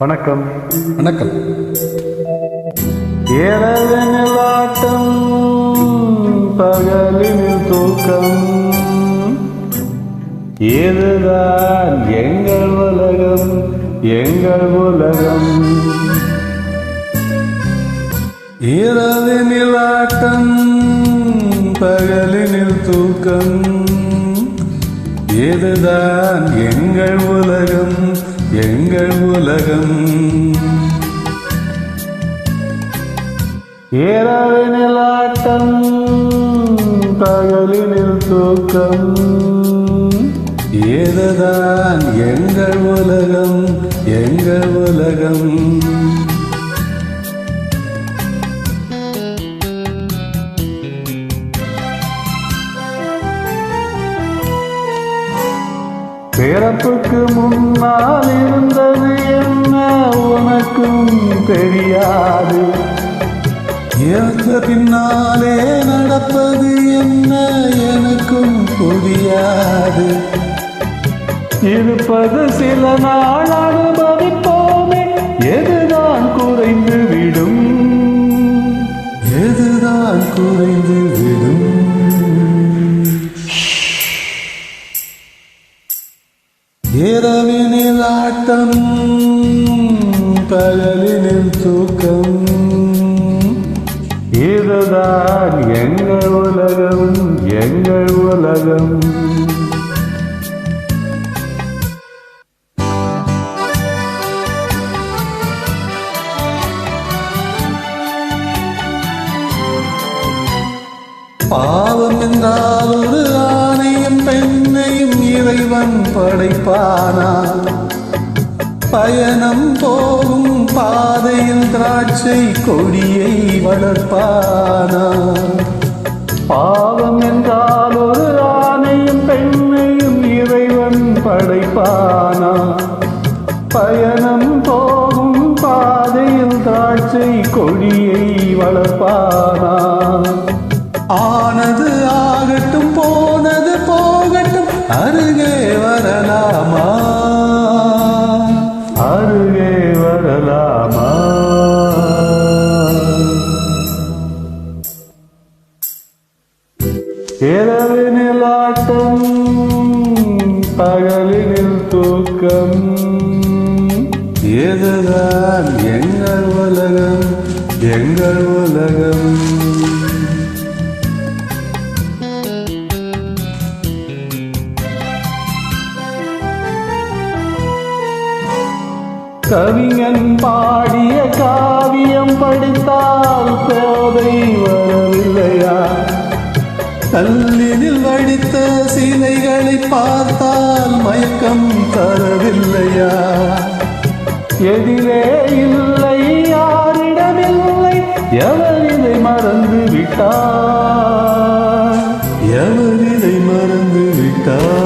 வணக்கம். வணக்கம். இரவினில் ஆட்டம், பகலினில் தூக்கம், இதுதான் எங்கள் உலகம், எங்கள் உலகம். இரவினில் ஆட்டம், பகலினில் தூக்கம், இதுதான் எங்கள் உலகம், எங்கள் உலகம். இரவினில் ஆட்டம், பகலினில் தூக்கம், இதுதான் எங்கள் உலகம், எங்கள் உலகம். பிறப்புக்கு முன்னால் இருந்தது என்ன உனக்கும் தெரியாது, இறந்த பின்னாலே நடப்பது என்ன எனக்கும் புரியாது. இருப்பது சில நாள் அனுபவிப்போமே, எதுதான் குறைந்து விடும், எதுதான் குறைந்து விடும். இரவினில் ஆட்டம், பகலினில் தூக்கம், இதுதான் எங்கள் உலகம், எங்கள் உலகம். பாவம் என்றால் ஒரு ஆணையும் பெண்ணையும் இறைவன் படைப்பானா, பயணம் போகும் பாதையில் திராட்சை கொடியை வளர்ப்பானா. பாவம் என்றால் ஒரு ஆணையும் பெண்ணையும் இறைவன் படைப்பானா, பயணம் போகும் பாதையில் திராட்சை கொடியை வளர்ப்பானா. ஆனது ஆகட்டும், போனது போகட்டும், அருகே வரலாமா, அருகே வரலாமா. இரவினில் ஆட்டம், பகலினில் தூக்கம், இதுதான் எங்கள் உலகம், எங்கள் உலகம். கவிஞன் பாடிய காவியம் படித்தால் போதை வரவில்லையா, கல்லினில் வடித்த சிலைகளை பார்த்தால் மயக்கம் தரவில்லையா. எதிரே இல்லை, யாரிடமில்லை, எவர் இதை மறந்து விட்டார், எவர் இதை மறந்து விட்டார்.